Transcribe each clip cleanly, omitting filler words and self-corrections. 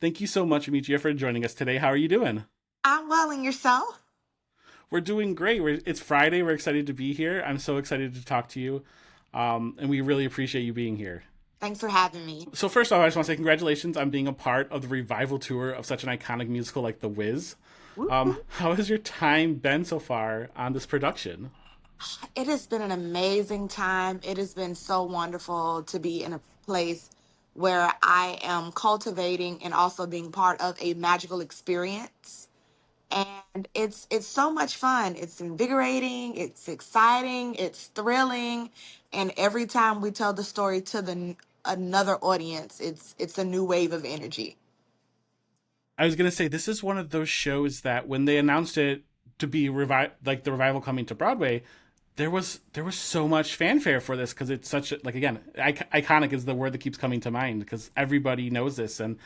Thank you so much, Amitria, for joining us today. How are you doing? I'm well, and yourself? We're doing great. It's Friday. We're excited to be here. I'm so excited to talk to you, and we really appreciate you being here. Thanks for having me. So first off, I just want to say congratulations on being a part of the revival tour of such an iconic musical like The Wiz. Whoop, whoop. How has your time been so far on this production? It has been an amazing time. It has been so wonderful to be in a place where I am cultivating and also being part of a magical experience. And it's so much fun. It's invigorating, it's exciting, it's thrilling, and every time we tell the story to another audience, it's a new wave of energy. I was gonna say this is one of those shows that when they announced it to be like the revival coming to Broadway, there was so much fanfare for this because it's such a, like again iconic is the word that keeps coming to mind because everybody knows this, and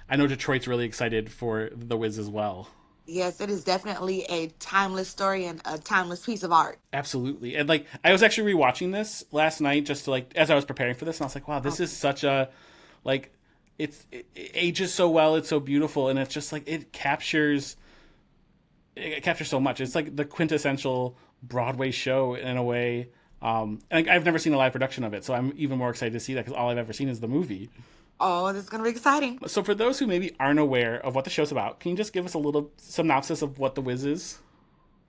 I know Detroit's really excited for The Wiz as well. Yes, it is definitely a timeless story and a timeless piece of art. Absolutely, and like I was actually rewatching this last night just to like as I was preparing for this, and I was like, wow, this is such a like it ages so well, it's so beautiful, and it's just like it captures so much. It's like the quintessential Broadway show in a way. And I've never seen a live production of it, so I'm even more excited to see that because all I've ever seen is the movie. Oh, this is going to be exciting. So, for those who maybe aren't aware of what the show's about, can you just give us a little synopsis of what The Wiz is?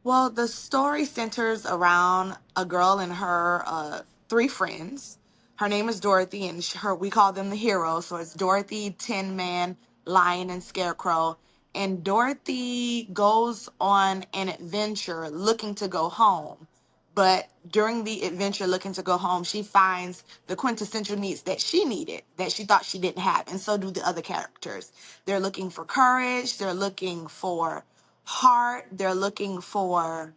Well, the story centers around a girl and her three friends. Her name is Dorothy, and we call them the heroes. So it's Dorothy, Tin Man, Lion, and Scarecrow. And Dorothy goes on an adventure looking to go home. But during the adventure looking to go home, she finds the quintessential needs that she needed, that she thought she didn't have. And so do the other characters. They're looking for courage, they're looking for heart, they're looking for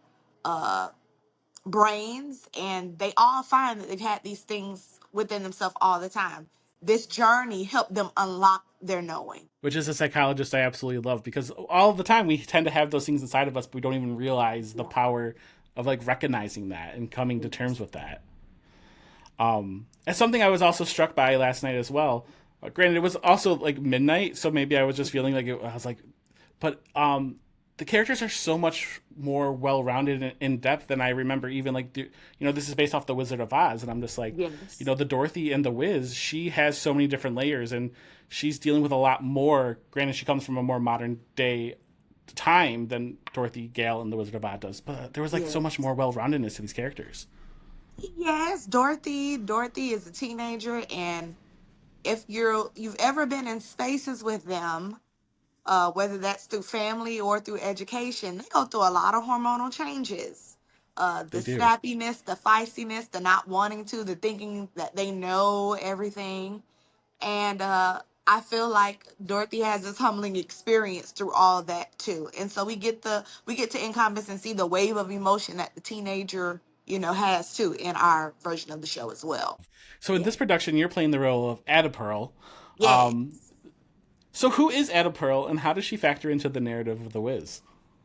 brains, and they all find that they've had these things within themselves all the time. This journey helped them unlock their knowing. Which is a psychologist I absolutely love because all the time we tend to have those things inside of us, but we don't even realize the Yeah. power of like recognizing that and coming to terms with that. And something I was also struck by last night as well. Granted, it was also like midnight, so maybe I was just feeling like I was like, but the characters are so much more well-rounded and in depth than I remember. Even like this is based off the Wizard of Oz, and I'm just like, Yes. the Dorothy and the Wiz, she has so many different layers, and she's dealing with a lot more. Granted, she comes from a more modern day time than Dorothy Gale and the Wizard of Oz does, but there was like so much Yes. more well-roundedness to these characters. Yes, Dorothy is a teenager, and if you've ever been in spaces with them, whether that's through family or through education, they go through a lot of hormonal changes. The They do. snappiness, the feistiness, the not wanting to, the thinking that they know everything. And I feel like Dorothy has this humbling experience through all that too. And so we get to encompass and see the wave of emotion that the teenager, has too in our version of the show as well. So in Yeah. this production, you're playing the role of Addaperle. Yeah. So who is Addaperle, and how does she factor into the narrative of The Wiz?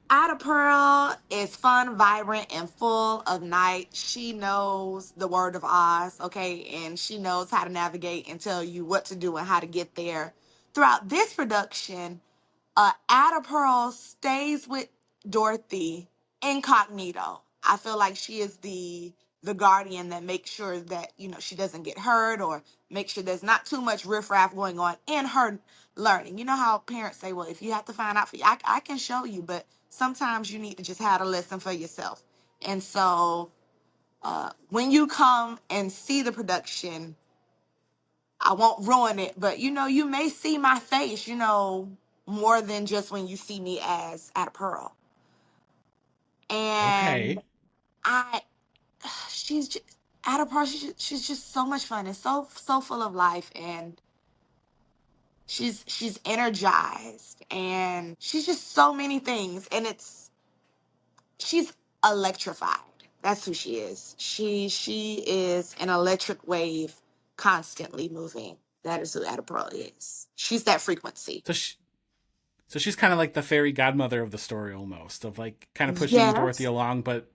Addaperle is fun, vibrant, and full of night. She knows the word of Oz, okay, and she knows how to navigate and tell you what to do and how to get there. Throughout this production, Addaperle stays with Dorothy incognito. I feel like she is the guardian that makes sure that she doesn't get hurt or make sure there's not too much riffraff going on in her learning. You know how parents say, "Well, if you have to find out for you, I can show you," but sometimes you need to just have a lesson for yourself. And so, when you come and see the production, I won't ruin it, but you may see my face, more than just when you see me as at Pearl. And Okay. I, she's just, at Pearl, she's just so much fun and so full of life, and she's energized, and she's just so many things, and she's electrified. That's who she is. She is an electric wave, constantly moving. That is who Ada Pearl is. She's that frequency. So she, so she's kind of like the fairy godmother of the story, almost of like kind of pushing Dorothy Yes. along, but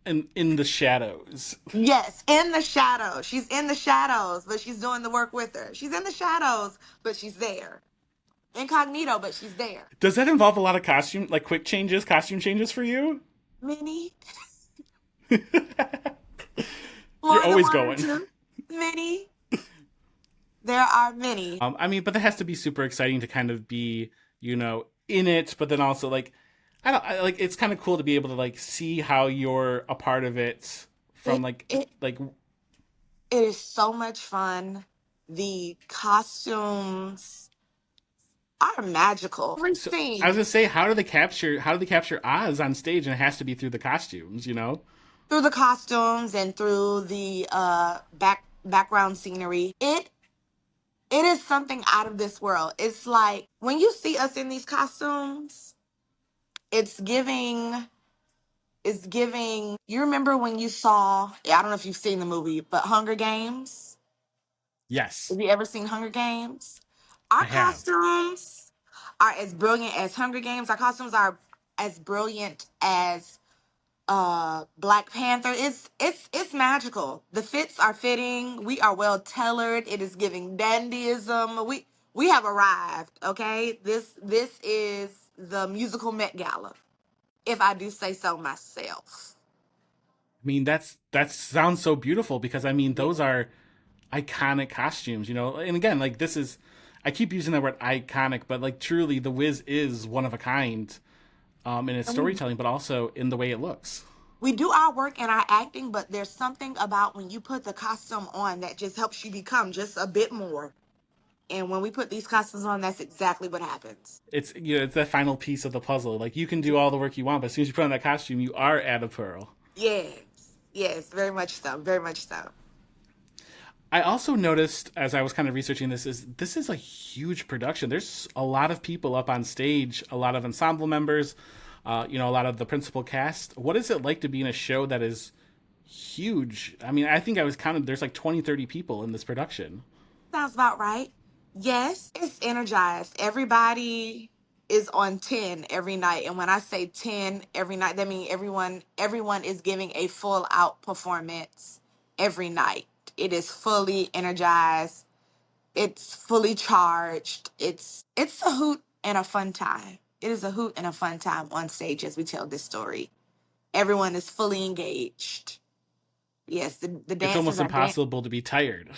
in the shadows. Yes, in the shadows. She's in the shadows, but she's doing the work with her. She's in the shadows, but she's there. incognito, but she's there. Does that involve a lot of like quick changes, costume changes for you? Many, You're more than always one or going. two. Many. There are many. I mean, but that has to be super exciting to kind of be, in it, but then also like, like it's kind of cool to be able to like see how you're a part of it from It it like it is so much fun. The costumes are magical. Every so I was scene gonna say how do they capture Oz on stage, and it has to be through the costumes. through the costumes and through the background scenery. It is something out of this world. It's like when you see us in these costumes, it's giving you remember when you saw, I don't know if you've seen the movie, but Hunger Games? Yes, Have you ever seen Hunger Games? Our I have. costumes are as brilliant as Hunger Games. Our costumes are as brilliant as Black Panther. It's magical. The fits are fitting. We are well tailored. It is giving dandyism. We have arrived, okay? This is the musical Met Gala, if I do say so myself. I mean, that sounds so beautiful because I mean Yeah. those are iconic costumes. And again, like this is, I keep using the word iconic, but like truly, the Wiz is one of a kind, in its And we storytelling, but also in the way it looks. we do our work and our acting, but there's something about when you put the costume on that just helps you become just a bit more. And when we put these costumes on, that's exactly what happens. It's that final piece of the puzzle. Like you can do all the work you want, but as soon as you put on that costume, you are Addaperle. Yes. Yes, very much so. Very much so. I also noticed as I was kind of researching this is a huge production. There's a lot of people up on stage, a lot of ensemble members, a lot of the principal cast. What is it like to be in a show that is huge? I mean, I think I was counted. There's like 20, 30 people in this production. Sounds about right. Yes, it's energized. Everybody is on 10 every night. And when I say 10 every night, that means everyone is giving a full out performance every night. It is fully energized. It's fully charged. It's a hoot and a fun time. It is a hoot and a fun time on stage as we tell this story. Everyone is fully engaged. Yes, the It's dancers almost are dancing. impossible to be tired.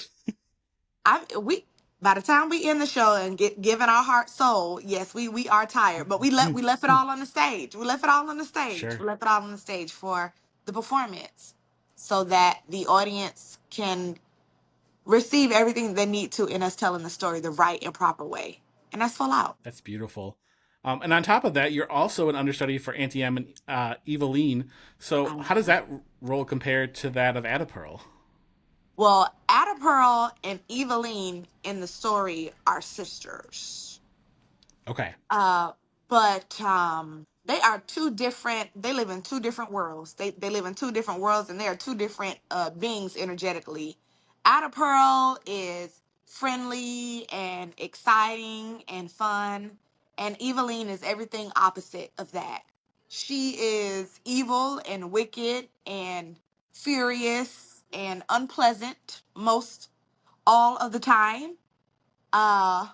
We by the time we end the show and get given our heart soul, yes, we are tired, but we left it all on the stage. We left it all on the stage. Sure. We left it all on the stage for the performance, so that the audience can receive everything they need to in us telling the story the right and proper way, and that's full out. That's beautiful. And on top of that, you're also an understudy for Auntie Em and Eveline. So how does that role compare to that of Addaperle? Well, Addaperle and Eveline in the story are sisters. Okay. Uh, but they are two different. They live in two different worlds. They live in two different worlds, and they are two different beings energetically. Ada Pearl is friendly and exciting and fun, and Eveline is everything opposite of that. She is evil and wicked and furious and unpleasant most all of the time. Uh,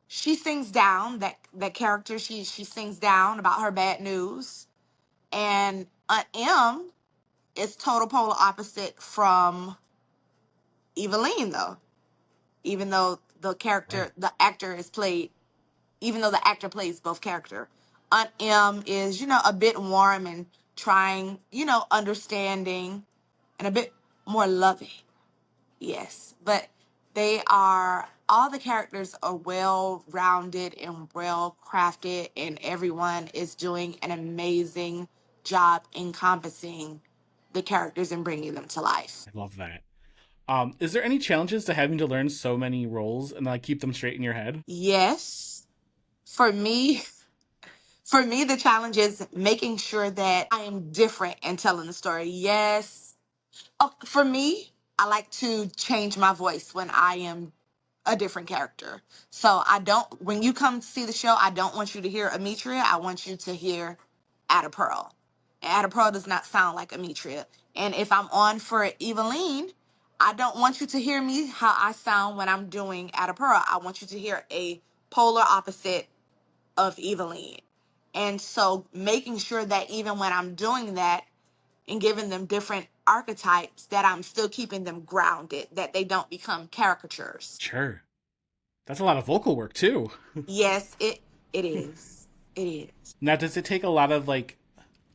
she sings down that character. She sings down about her bad news, and M is total polar opposite from Eveline, though. Even though Right. the actor is played, even though the actor plays both character, Aunt M is a bit warm and trying, understanding and a bit more loving. Yes, but all the characters are well rounded and well crafted, and everyone is doing an amazing job encompassing the characters and bringing them to life. I love that. Is there any challenges to having to learn so many roles and like keep them straight in your head? Yes, for me, the challenge is making sure that I am different in telling the story. Yes. Oh, for me, I like to change my voice when I am a different character. So I don't, when you come to see the show, I don't want you to hear Amitria. I want you to hear Addaperle. And Addaperle does not sound like Amitria. And if I'm on for Eveline, I don't want you to hear me how I sound when I'm doing Addaperle. I want you to hear a polar opposite of Eveline. And so making sure that even when I'm doing that and giving them different archetypes, that I'm still keeping them grounded, that they don't become caricatures. Sure. That's a lot of vocal work too. Yes, it is. It is. Now, does it take a lot of like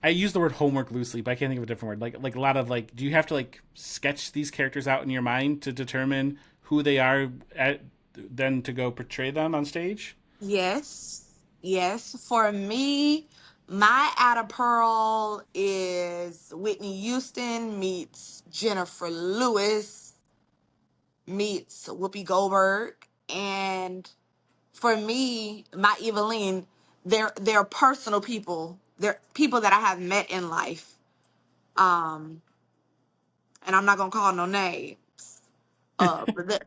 I use the word homework loosely, but I can't think of a different word. Like a lot of like do you have to like sketch these characters out in your mind to determine who they are at then to go portray them on stage? Yes. Yes. For me, my Addaperle is Whitney Houston meets Jennifer Lewis meets Whoopi Goldberg. And for me, my Eveline, they're personal people. They're people that I have met in life. Um, and I'm not gonna call no names. But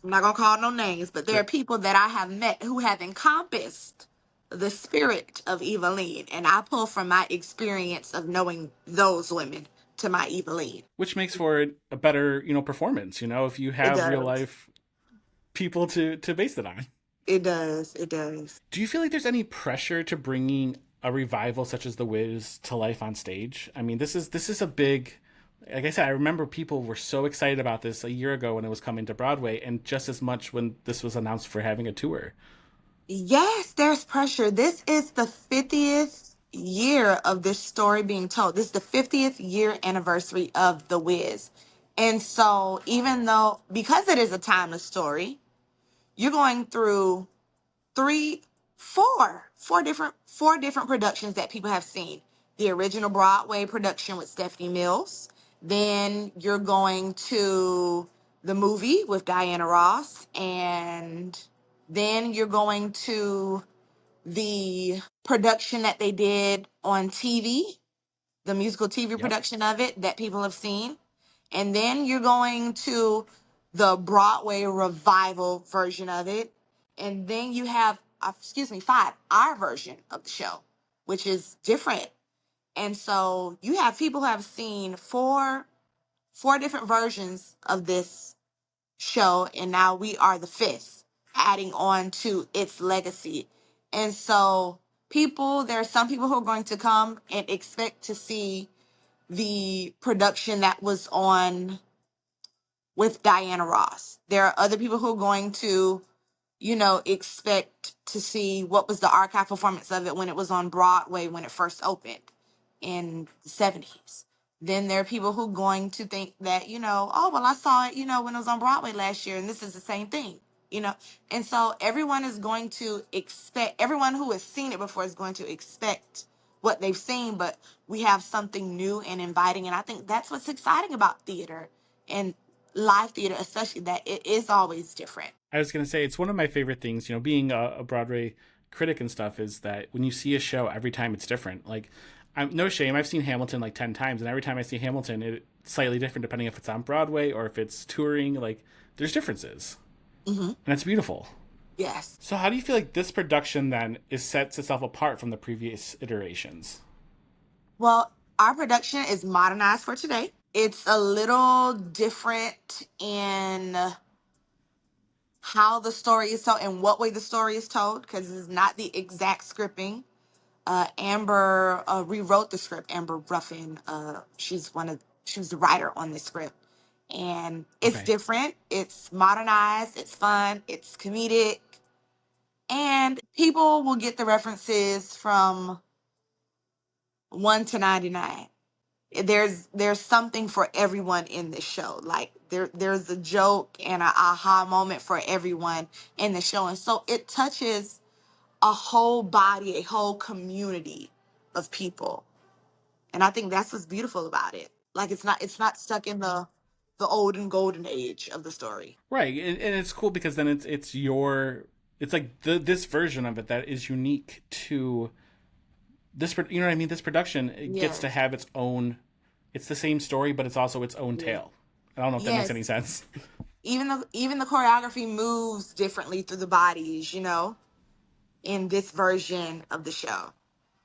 I'm not gonna call no names, but there are Yep. people that I have met who have encompassed the spirit of Eveline, and I pull from my experience of knowing those women to my Eveline. Which makes for a better, performance, if you It have real does. life people to base it on. It does. It does. Do you feel like there's any pressure to bringing a revival such as The Wiz to life on stage? I mean, this is a big like I said, I remember people were so excited about this a year ago when it was coming to Broadway, and just as much when this was announced for having a tour. Yes, there's pressure. This is the 50th year of this story being told. This is the 50th year anniversary of The Wiz. And so, even though, because it is a timeless story, you're going through three, four different productions that people have seen. The original Broadway production with Stephanie Mills. Then you're going to the movie with Diana Ross, and then you're going to the production that they did on TV, the musical TV Yep. production of it that people have seen. And then you're going to the Broadway revival version of it. And then you have, excuse me, five, our version of the show, which is different. And so you have people who have seen four different versions of this show, and now we are the fifth, adding on to its legacy. And so there are some people who are going to come and expect to see the production that was on with Diana Ross. There are other people who are going to, expect to see what was the archive performance of it when it was on Broadway when it first opened in the 70s. Then there are people who are going to think that, oh, well, I saw it, when it was on Broadway last year, and this is the same thing, you know. And so everyone who has seen it before is going to expect what they've seen, but we have something new and inviting. And I think that's what's exciting about theater and live theater, especially, that it is always different. I was going to say, it's one of my favorite things, being a Broadway critic and stuff, is that when you see a show, every time it's different. Like, no shame, I've seen Hamilton like 10 times, and every time I see Hamilton, it's slightly different depending if it's on Broadway or if it's touring. Like, there's differences. Hmm. And it's beautiful. Yes. So, how do you feel like this production then sets itself apart from the previous iterations? Well, our production is modernized for today. It's a little different in how the story is told and what way the story is told, because it's not the exact scripting. Amber rewrote the script. Amber Ruffin, she was the writer on this script, and it's Okay. different. It's modernized. It's fun. It's comedic, and people will get the references from 1 to 99. There's something for everyone in this show. Like there's a joke and an aha moment for everyone in the show, and so it touches a whole body, a whole community of people. And I think that's what's beautiful about it. Like it's not stuck in the old and golden age of the story. Right. And it's cool because then it's like this version of it that is unique to this, you know what I mean? This production, it gets to Yes. have its own, it's the same story, but it's also its own Yeah. tale. I don't know if that makes any Yes. sense. Even the choreography moves differently through the bodies, in this version of the show.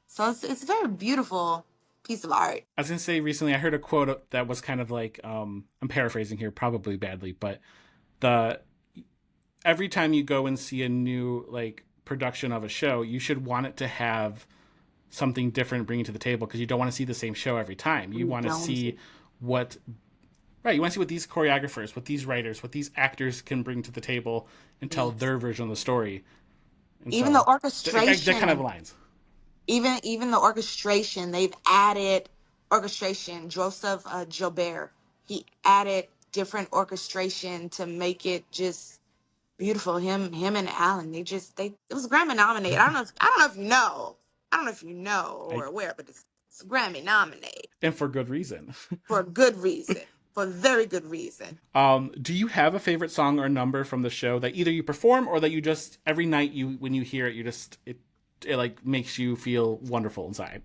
So it's a very beautiful piece of art. I was gonna say recently I heard a quote that was kind of like I'm paraphrasing here probably badly, but the every time you go and see a new like production of a show, you should want it to have something different bringing to the table because you don't want to see the same show every time. You You want to don't. see what right. You want to see what these choreographers, what these writers, what these actors can bring to the table and tell Yes. their version of the story. And Even the so that kind of orchestration, aligns. even the orchestration, they've added orchestration. Joseph Joubert, he added different orchestration to make it just beautiful. Him and Alan, they it was Grammy nominated. I don't know if you know. I don't know if you know I or aware, but it's Grammy nominated and for good reason. for a good reason, for a very good reason. Do you have a favorite song or number from the show that either you perform or that you just every night you when you hear it you just it like makes you feel wonderful inside?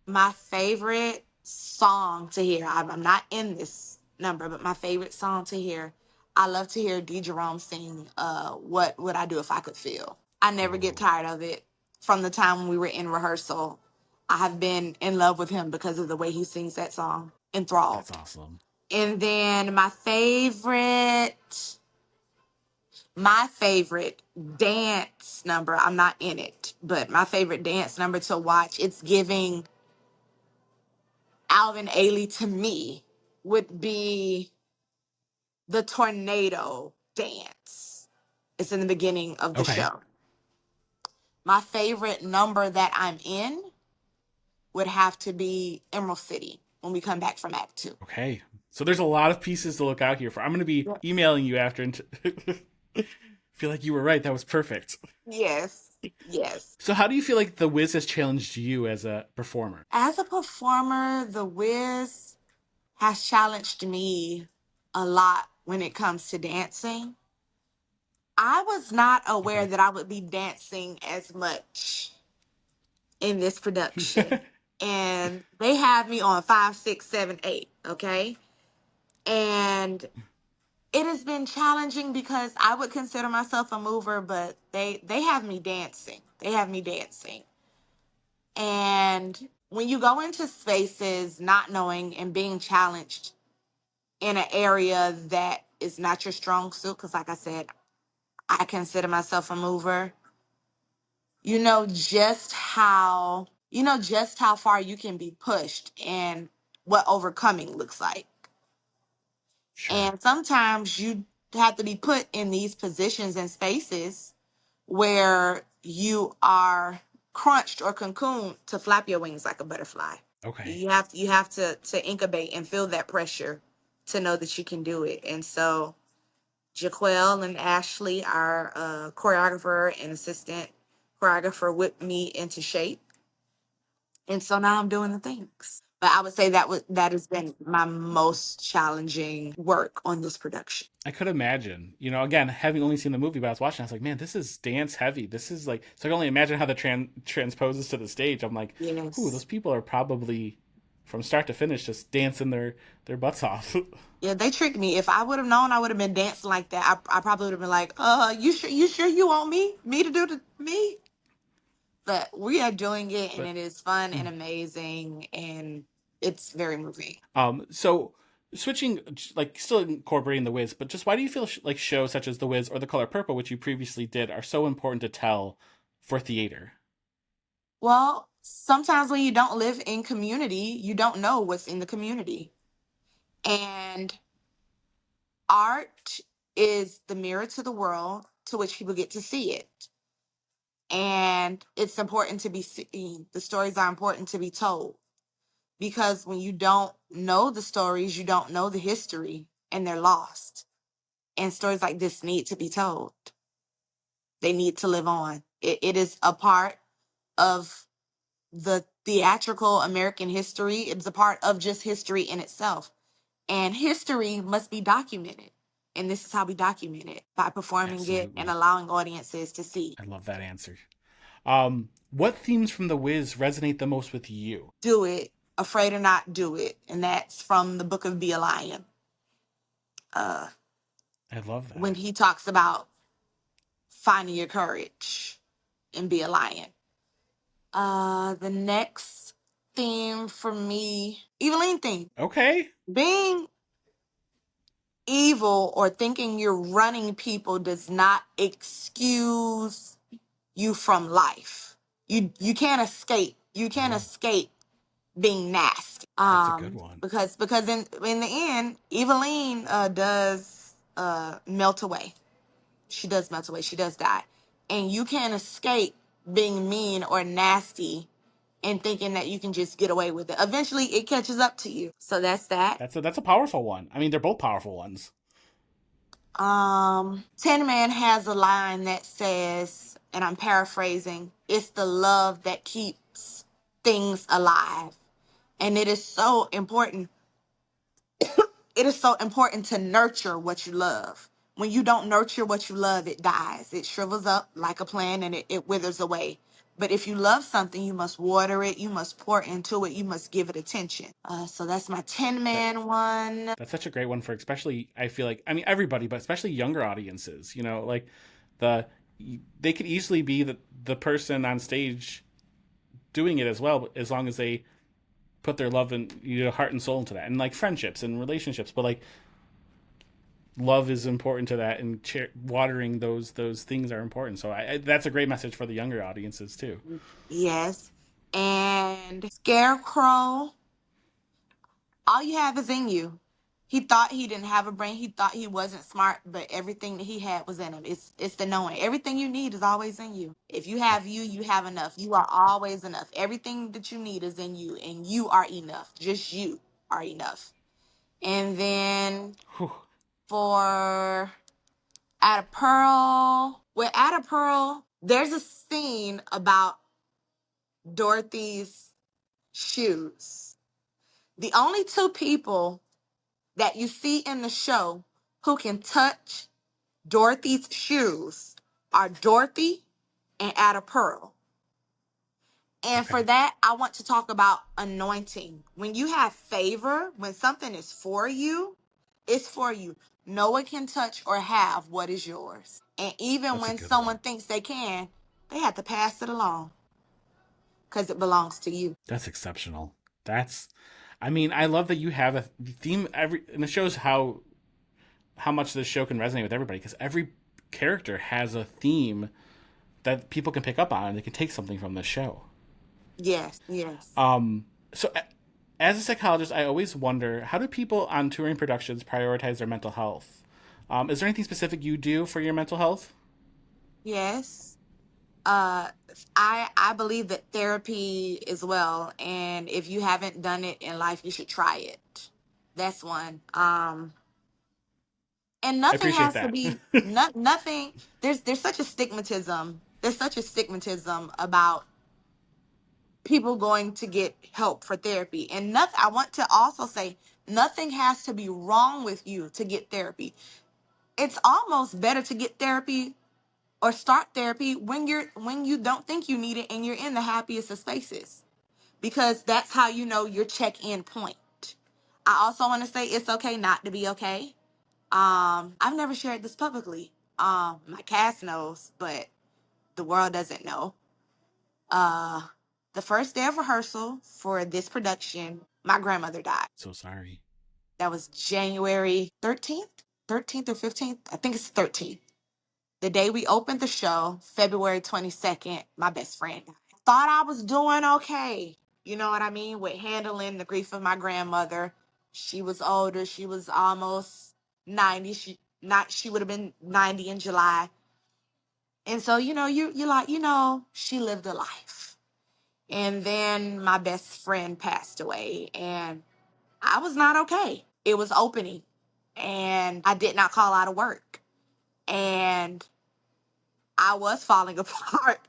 My favorite song to hear, I'm not in this number, but my favorite song to hear, I love to hear D. Jerome sing What Would I Do If I Could Feel. I never get Oh, tired of it. From the time when we were in rehearsal, I have been in love with him because of the way he sings that song. that's Enthralled. awesome. And then my favorite dance number, I'm not in it, but my favorite dance number to watch, it's giving Alvin Ailey to me, would be the tornado dance. It's in the beginning of the Okay. show. My favorite number that I'm in would have to be Emerald City when we come back from Act Two. Okay. So there's a lot of pieces to look out here for. I'm going to be Yep. emailing you after and feel like you were right. That was perfect. Yes, yes. So how do you feel like The Wiz has challenged you as a performer? As a performer, The Wiz has challenged me a lot when it comes to dancing. I was not aware Okay. that I would be dancing as much in this production. And they have me on 5, 6, 7, 8. Okay. And it has been challenging because I would consider myself a mover, but they have me dancing. They have me dancing. And when you go into spaces not knowing and being challenged in an area that is not your strong suit, because like I said, I consider myself a mover, you know just how far you can be pushed and what overcoming looks like. Sure. And sometimes you have to be put in these positions and spaces where you are crunched or cocooned to flap your wings like a butterfly. Okay. You have to incubate and feel that pressure to know that you can do it. And so Jaquel and Ashley, our choreographer and assistant choreographer, whipped me into shape. And so now I'm doing the things. But I would say that has been my most challenging work on this production. I could imagine. Again, having only seen the movie, but I was watching, I was like, man, this is dance heavy. This is like, so I can only imagine how the transposes to the stage. I'm like, ooh, those Yes. people are probably from start to finish just dancing their butts off. Yeah, they tricked me. If I would have known I would have been dancing like that, I probably would have been like, you sure you want me to do the me? But we are doing it and but it is fun and amazing and it's very moving. so switching, like still incorporating the Wiz, but just why do you feel like shows such as The Wiz or The Color Purple, which you previously did, are so important to tell for theater? Well, sometimes when you don't live in community, you don't know what's in the community. And art is the mirror to the world to which people get to see it. And it's important to be seen. The stories are important to be told because when you don't know the stories, you don't know the history and they're lost. And stories like this need to be told. They need to live on. It is a part of the theatrical American history. It's a part of just history in itself. And history must be documented. And this is how we document it by performing it and Absolutely. allowing audiences to see. I love that answer. What themes from The Wiz resonate the most with you? Do it, afraid or not, do it. And that's from the book of Be a Lion. Uh, I love when that. he talks about finding your courage and be a lion. The next theme for me, Eveline theme, Okay. being evil or thinking you're running people does not excuse you from life. You can't escape. You can't Oh, escape being nasty. that's a good one. Because in the end, Eveline does melt away. She does melt away. She does die. And you can't escape being mean or nasty and thinking that you can just get away with it. Eventually it catches up to you. So that's that. That's a powerful one. I mean, they're both powerful ones. Tin Man has a line that says, and I'm paraphrasing, it's the love that keeps things alive. And it is so important. It is so important to nurture what you love. When you don't nurture what you love, it dies. It shrivels up like a plant and it withers away. But if you love something, you must water it, you must pour into it, you must give it attention. So that's my Tin That Man one. that's such a great one for, especially, I feel like, I mean, everybody, but especially younger audiences. Like the they could easily be the person on stage doing it as well, as long as they put their love and heart and soul into that, and like friendships and relationships. But like love is important to that, and watering those things are important. So that's a great message for the younger audiences too. Yes. And Scarecrow, all you have is in you. He thought he didn't have a brain. He thought he wasn't smart, but everything that he had was in him. It's the knowing. Everything you need is always in you. If you have you, you have enough. You are always enough. Everything that you need is in you, and you are enough. Just you are enough. And then Whew. for Addaperle, with Addaperle, there's a scene about Dorothy's shoes. The only two people that you see in the show who can touch Dorothy's shoes are Dorothy and Addaperle. And for Okay, that, I want to talk about anointing. When you have favor, when something is for you, it's for you. No one can touch or have what is yours. And even that's a when good one. someone thinks they can, they have to pass it along because it belongs to you. That's exceptional. That's, I mean, I love that you have a theme and it shows how much this show can resonate with everybody, because every character has a theme that people can pick up on, and they can take something from the show. Yes, yes. So, as a psychologist, I always wonder, how do people on touring productions prioritize their mental health? Is there anything specific you do for your mental health? Yes. Uh, I believe that therapy as well, and if you haven't done it in life, you should try it. That's one. And I nothing appreciate has to that. be nothing. There's such a stigmatism. There's such a stigmatism about people going to get help for therapy, and nothing. I want to also say nothing has to be wrong with you to get therapy. It's almost better to get therapy or start therapy when you don't think you need it and you're in the happiest of spaces, because that's how you know your check-in point. I also want to say it's okay not to be okay. I've never shared this publicly. My cast knows, but the world doesn't know. uh the first day of rehearsal for this production, my grandmother died. So sorry. That was January 13th or 15th. I think it's 13th. The day we opened the show, February 22nd, my best friend died. Thought I was doing okay. You know what I mean? With handling the grief of my grandmother. She was older. She was almost 90. She would have been 90 in July. And so, you're like, she lived a life. And then my best friend passed away, and I was not okay. It was opening, and I did not call out of work. And I was falling apart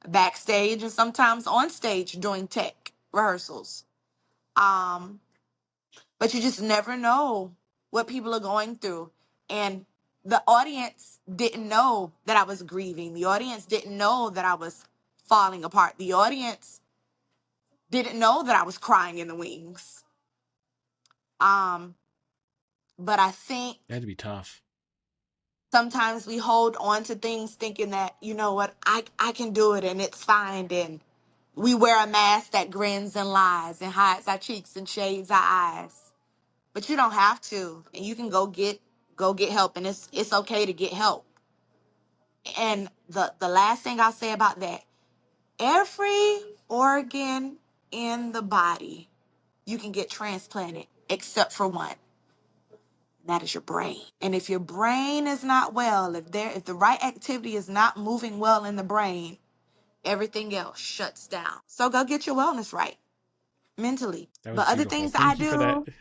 backstage and sometimes on stage doing tech rehearsals. Um, but you just never know what people are going through. And the audience didn't know that I was grieving. The audience didn't know that I was falling apart. The audience didn't know that I was crying in the wings. Um, but I think That'd be tough. sometimes we hold on to things thinking that, you know what, I can do it and it's fine. And we wear a mask that grins and lies and hides our cheeks and shades our eyes. but you don't have to, and you can go get help, and it's okay to get help. And the last thing I'll say about that, every organ in the body you can get transplanted except for one. And that is your brain. And if your brain is not well, if the right activity is not moving well in the brain, everything else shuts down. So go get your wellness right mentally. That was But other beautiful. things that I Thank you for that. do,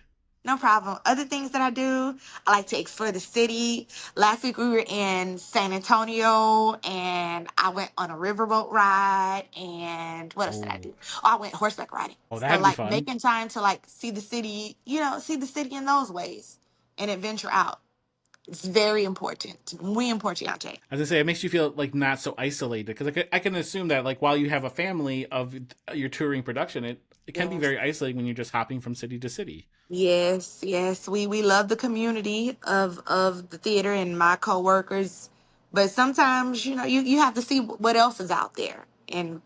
no problem. Other things that I do, I like to explore the city. Last week we were in San Antonio and I went on a riverboat ride. And what else did I Oh, do? Oh, I went horseback riding. oh, So that'd be like fun. making time to like see the city, see the city in those ways and adventure out. It's very important. Muy importante. As I say, it makes you feel like not so isolated because I can assume that like while you have a family of your touring production, it can be Yes. very isolating when you're just hopping from city to city. Yes, yes. We love the community of the theater and my coworkers, but sometimes you have to see what else is out there, and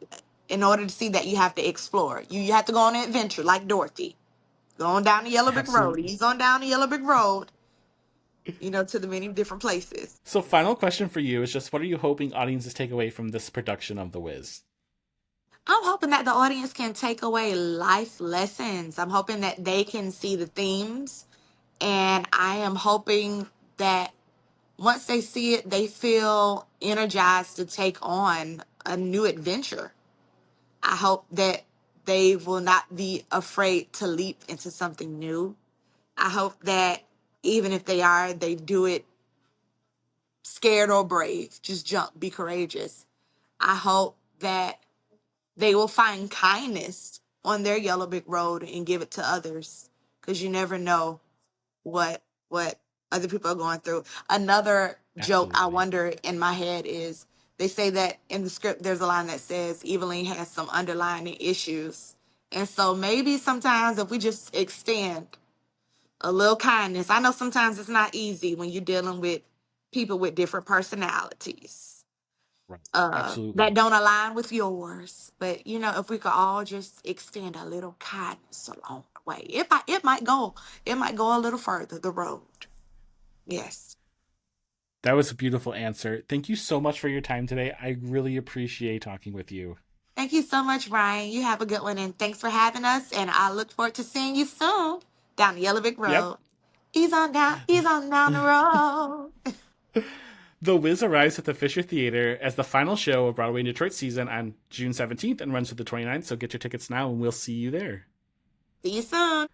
in order to see that you have to explore. You have to go on an adventure like Dorothy, going down the Yellow Brick Road. Absolutely. He's on down the Yellow Brick Road, to the many different places. So, final question for you is just what are you hoping audiences take away from this production of The Wiz? I'm hoping that the audience can take away life lessons. I'm hoping that they can see the themes, and I am hoping that once they see it, they feel energized to take on a new adventure. I hope that they will not be afraid to leap into something new. I hope that even if they are, they do it scared or brave. Just jump, be courageous. I hope that they will find kindness on their yellow brick road and give it to others, because you never know what other people are going through. Another joke I Absolutely. wonder in my head is, they say that in the script there's a line that says Evelyn has some underlying issues. And so maybe sometimes if we just extend a little kindness, I know sometimes it's not easy when you're dealing with people with different personalities Right. that Absolutely. don't align with yours. But if we could all just extend a little kindness along the way, it might go a little further the road. Yes. That was a beautiful answer. Thank you so much for your time today. I really appreciate talking with you. Thank you so much, Ryan. You have a good one, and thanks for having us. And I look forward to seeing you soon down the Yellow Brick Yep. Road. He's on down the road. The Wiz arrives at the Fisher Theater as the final show of Broadway in Detroit season on June 17th and runs to the 29th. So get your tickets now and we'll see you there. See you soon.